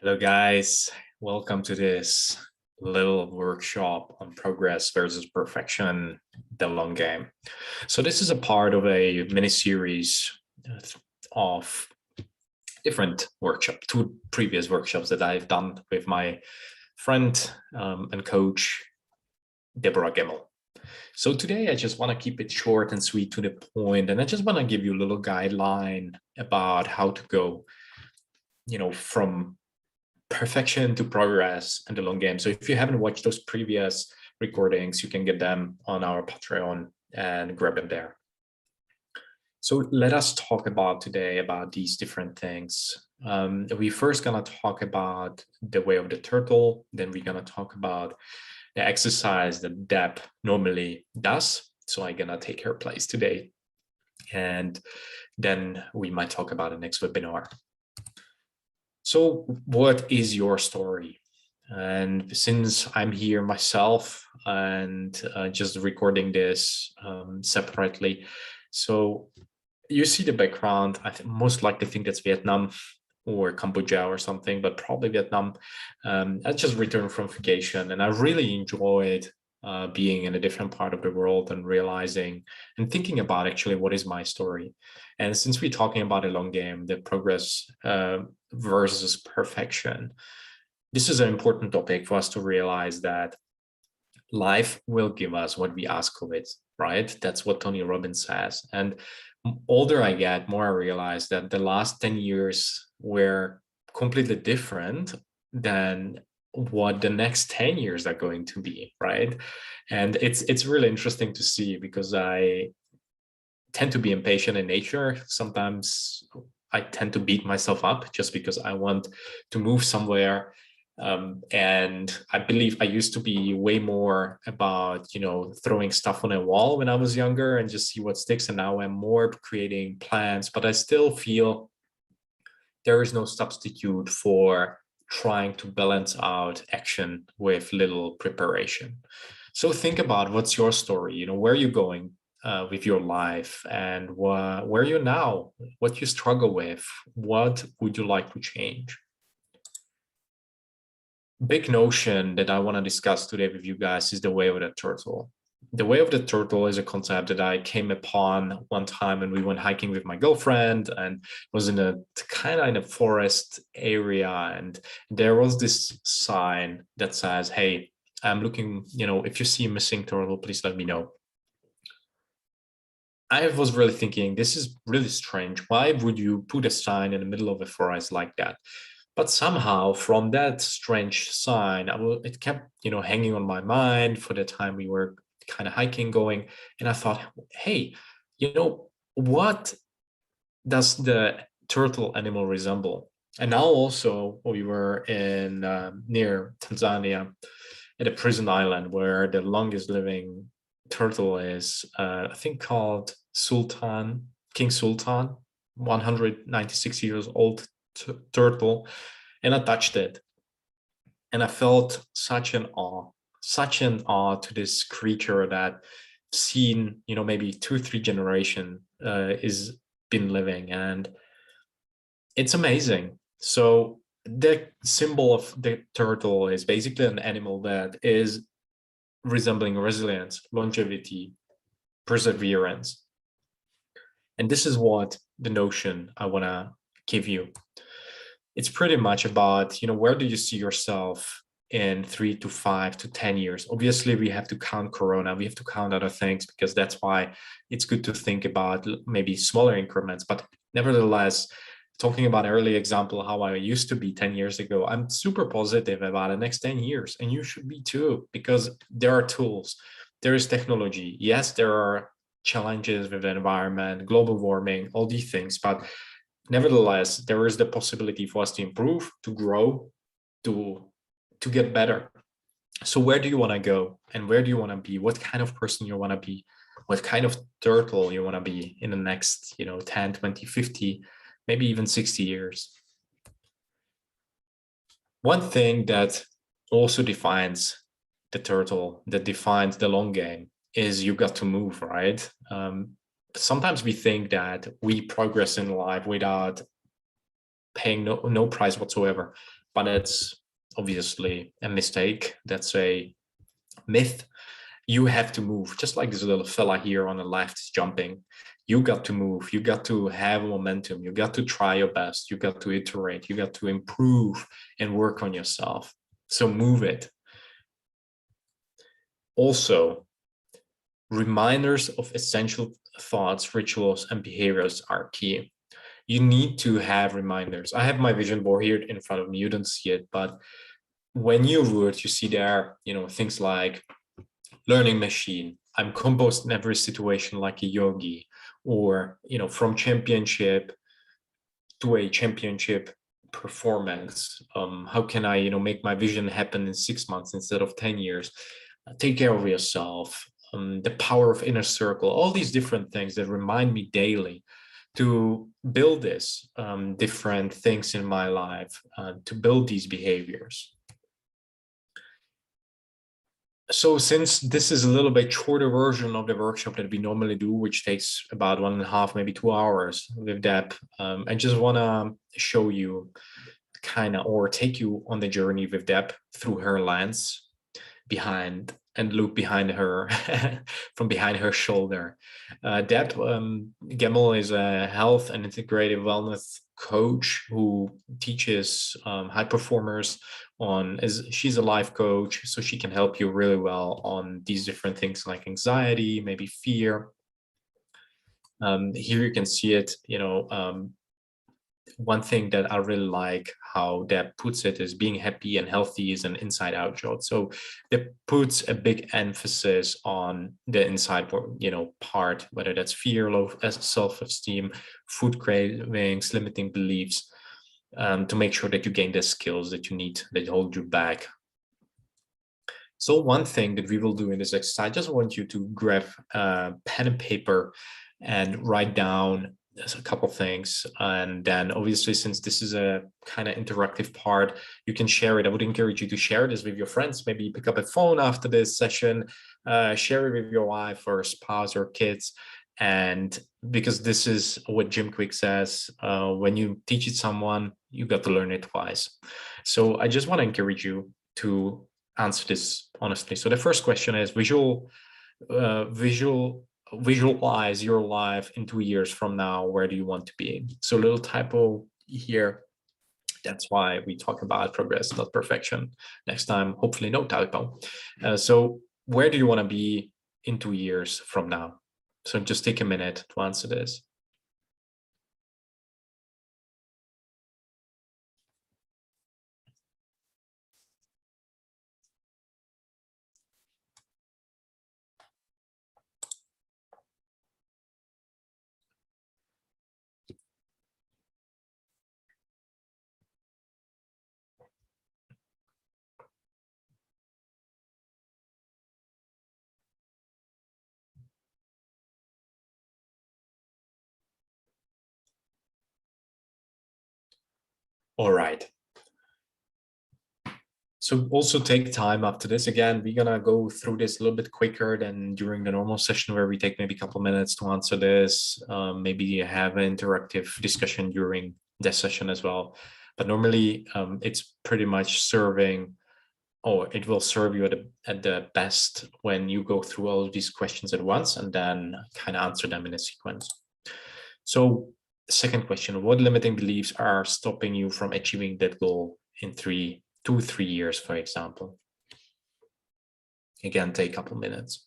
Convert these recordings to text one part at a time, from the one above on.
Hello, guys. Welcome to this little workshop on progress versus perfection, the long game. So this is a part of a mini series of different workshops, two previous workshops that I've done with my friend and coach, Deborah Gemmel. So today I just want to keep it short and sweet to the point, and I just want to give you a little guideline about how to go, from perfection to progress and the long game. So if you haven't watched those previous recordings, you can get them on our Patreon and grab them there. So let us talk about today about these different things. We first gonna talk about the way of the turtle. Then we're gonna talk about the exercise that Deb normally does. So I'm gonna take her place today. And then we might talk about the next webinar. So what is your story? And since I'm here myself and just recording this separately, so you see the background, I most likely think that's Vietnam or Cambodia or something, but probably Vietnam. I just returned from vacation and I really enjoyed being in a different part of the world and realizing and thinking about actually what is my story. And since we're talking about a long game, the progress versus perfection, this is an important topic for us to realize that life will give us what we ask of it, right? That's what Tony Robbins says. And older I get, more I realize that the last 10 years were completely different than what the next 10 years are going to be, right? And it's really interesting to see because I tend to be impatient in nature. Sometimes I tend to beat myself up just because I want to move somewhere. And I believe I used to be way more about, throwing stuff on a wall when I was younger and just see what sticks. And now I'm more creating plans, but I still feel there is no substitute for trying to balance out action with little preparation. So think about what's your story, where are you going with your life and where are you now, what you struggle with, what would you like to change? Big notion that I want to discuss today with you guys is the way of the turtle. The way of the turtle is a concept that I came upon one time when we went hiking with my girlfriend and was in a kind of in a forest area. And there was this sign that says, "Hey, I'm looking, if you see a missing turtle, please let me know." I was really thinking, this is really strange. Why would you put a sign in the middle of a forest like that? But somehow from that strange sign, it kept, hanging on my mind for the time we were kind of hiking going. And I thought, hey, what does the turtle animal resemble? And now also we were in near Tanzania at a prison island where the longest living turtle is, I think called King Sultan, 196 years old turtle. And I touched it and I felt such an awe to this creature that seen, maybe 2-3 generation is been living, and it's amazing. So the symbol of the turtle is basically an animal that is resembling resilience, longevity, perseverance. And this is what the notion I want to give you. It's pretty much about, where do you see yourself in 3 to 5 to 10 years? Obviously, we have to count Corona, we have to count other things, because that's why it's good to think about maybe smaller increments. But nevertheless, talking about early example, how I used to be 10 years ago, I'm super positive about the next 10 years. And you should be too, because there are tools, there is technology. Yes, there are challenges with the environment, global warming, all these things, but nevertheless, there is the possibility for us to improve, to grow, to get better. So where do you want to go and where do you want to be? What kind of person you want to be? What kind of turtle you want to be in the next, 10, 20, 50, maybe even 60 years? One thing that also defines the turtle, that defines the long game, is you got to move, right? Sometimes we think that we progress in life without paying no price whatsoever. but it's obviously a mistake. That's a myth. You have to move, just like this little fella here on the left is jumping. You got to move, you got to have momentum, you got to try your best, you got to iterate, you got to improve and work on yourself. So move it. Also, reminders of essential thoughts, rituals, and behaviors are key. You need to have reminders. I have my vision board here in front of me. You don't see it, but when you would, you see there, things like learning machine. I'm composed in every situation like a yogi, or, from championship to a championship performance. How can I, make my vision happen in 6 months instead of 10 years? Take care of yourself. The power of inner circle, all these different things that remind me daily to build this different things in my life, to build these behaviors. So since this is a little bit shorter version of the workshop that we normally do, which takes about 1.5, maybe 2 hours with Deb, I just want to show you or take you on the journey with Deb through her lens behind and look behind her from behind her shoulder. Deb Gemmell is a health and integrative wellness coach who teaches high performers she's a life coach, so she can help you really well on these different things like anxiety, maybe fear. Here you can see it, one thing that I really like how Deb puts it is being happy and healthy is an inside out job. So that puts a big emphasis on the inside, part, whether that's fear, low self-esteem, food cravings, limiting beliefs, to make sure that you gain the skills that you need that hold you back. So one thing that we will do in this exercise, I just want you to grab pen and paper and write down a couple things. And then obviously, since this is a kind of interactive part, you can share it. I would encourage you to share this with your friends. Maybe pick up a phone after this session, share it with your wife or spouse or kids. And because this is what Jim Kwik says, when you teach it someone, you got to learn it twice. So I just want to encourage you to answer this honestly. So the first question is visualize your life in 2 years from now. Where do you want to be? So a little typo here. That's why we talk about progress, not perfection. Next time, hopefully no typo. So where do you want to be in 2 years from now? So just take a minute to answer this. All right. So also take time after this. Again, we're gonna go through this a little bit quicker than during the normal session where we take maybe a couple minutes to answer this. Maybe have an interactive discussion during this session as well. But normally it's pretty much it will serve you at the best when you go through all of these questions at once and then kind of answer them in a sequence. So second question, what limiting beliefs are stopping you from achieving that goal in 2 to 3 years, for example? Again, take a couple minutes.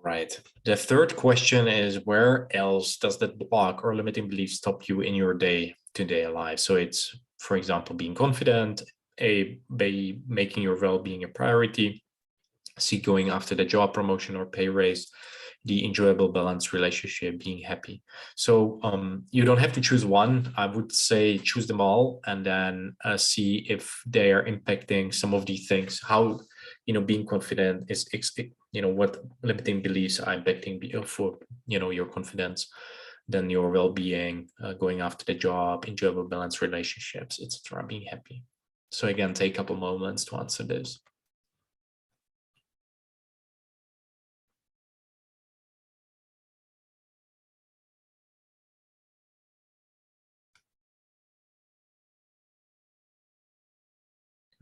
Right. The third question is, where else does that block or limiting belief stop you in your day-to-day life? So it's, for example, being confident, by making your well-being a priority, going after the job promotion or pay raise, the enjoyable balanced relationship, being happy. So you don't have to choose one. I would say choose them all and then see if they are impacting some of these things. How, being confident is, what limiting beliefs are impacting for, your confidence. then your well-being, going after the job, enjoyable balanced relationships, etc., being happy. So again, take a couple moments to answer this.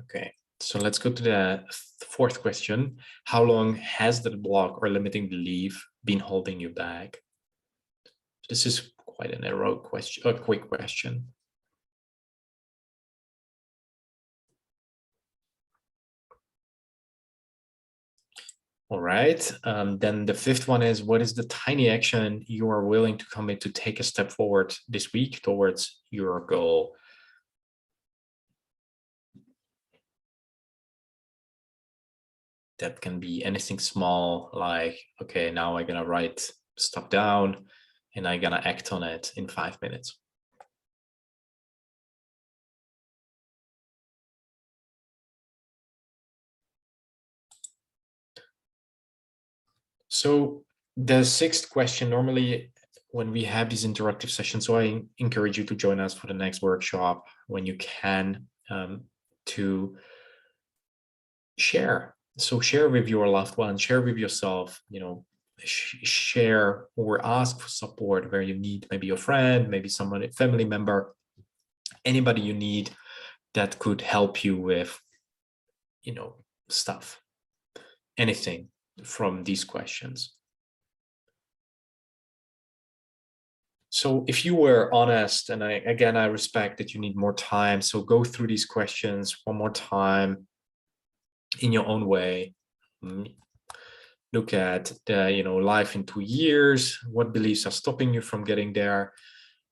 Okay, so let's go to the fourth question. How long has the block or limiting belief been holding you back? This is quite a narrow question, a quick question. All right, then the fifth one is, what is the tiny action you are willing to commit to take a step forward this week towards your goal? That can be anything small, like, okay, now I'm gonna write stuff down and I'm gonna act on it in 5 minutes. So the sixth question, normally when we have these interactive sessions, so I encourage you to join us for the next workshop when you can, to share. So share with your loved one, share with yourself, share or ask for support where you need, maybe your friend, maybe someone, a family member, anybody you need that could help you with, stuff, anything from these questions. So if you were honest, and I respect that you need more time, so go through these questions one more time in your own way. Look at the, life in 2 years, what beliefs are stopping you from getting there,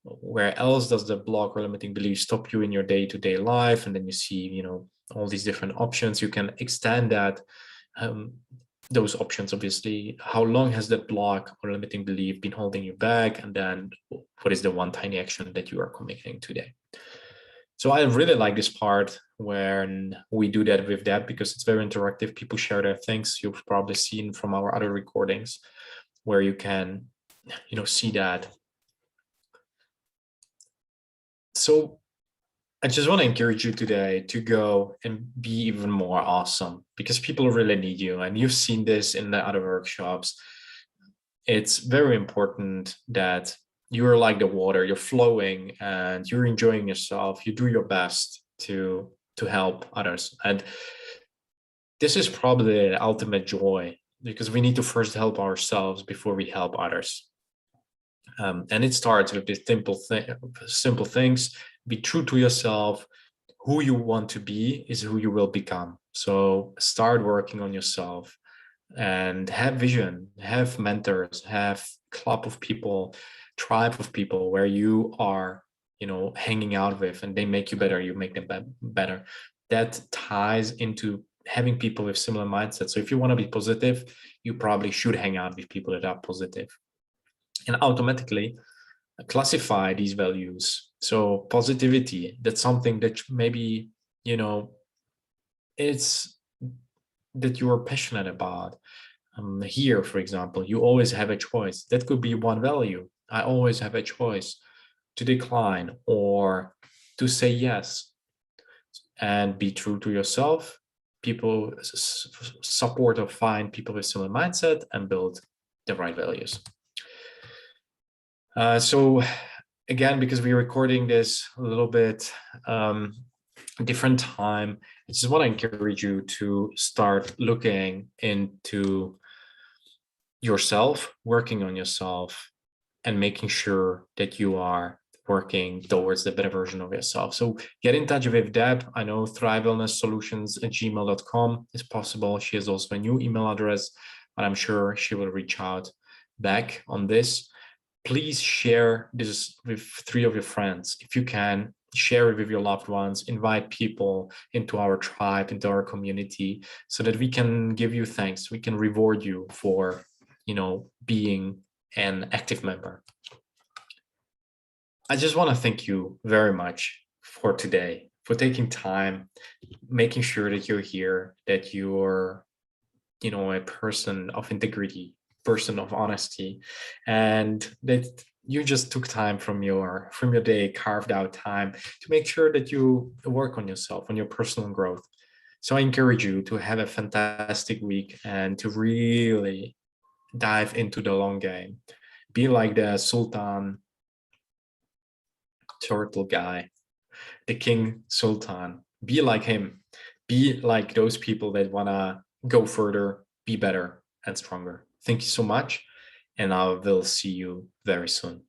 where else does the block or limiting belief stop you in your day-to-day life, and then you see, all these different options. You can extend that, those options, obviously. How long has that block or limiting belief been holding you back? And then what is the one tiny action that you are committing today? So I really like this part when we do that with that, because it's very interactive. People share their things. You've probably seen from our other recordings where you can, see that. So I just want to encourage you today to go and be even more awesome, because people really need you. And you've seen this in the other workshops. It's very important that you're like the water, you're flowing and you're enjoying yourself. You do your best to help others. And this is probably the ultimate joy, because we need to first help ourselves before we help others. And it starts with these simple things. Be true to yourself. Who you want to be is who you will become. So start working on yourself and have vision, have mentors, have club of people, tribe of people where you are, hanging out with, and they make you better, you make them better. That ties into having people with similar mindsets. So if you want to be positive, you probably should hang out with people that are positive, and automatically classify these values. So positivity, that's something that maybe, it's that you are passionate about. Here, for example, you always have a choice. That could be one value. I always have a choice to decline or to say yes, and be true to yourself. People support or find people with similar mindset and build the right values. So again, because we're recording this a little bit different time, I just want to encourage you to start looking into yourself, working on yourself, and making sure that you are working towards the better version of yourself. So get in touch with Deb. I know thrivewellnesssolutions@gmail.com is possible. She has also a new email address, but I'm sure she will reach out back on this. Please share this with 3 of your friends. If you can, share it with your loved ones, invite people into our tribe, into our community, so that we can give you thanks. We can reward you for, being an active member. I just want to thank you very much for today, for taking time, making sure that you're here, that you're, a person of integrity, person of honesty, and that you just took time from your day, carved out time to make sure that you work on yourself, on your personal growth. So I encourage you to have a fantastic week and to really dive into the long game. Be like the Sultan turtle guy, the King Sultan. Be like him. Be like those people that want to go further, be better and stronger. Thank you so much. And I will see you very soon.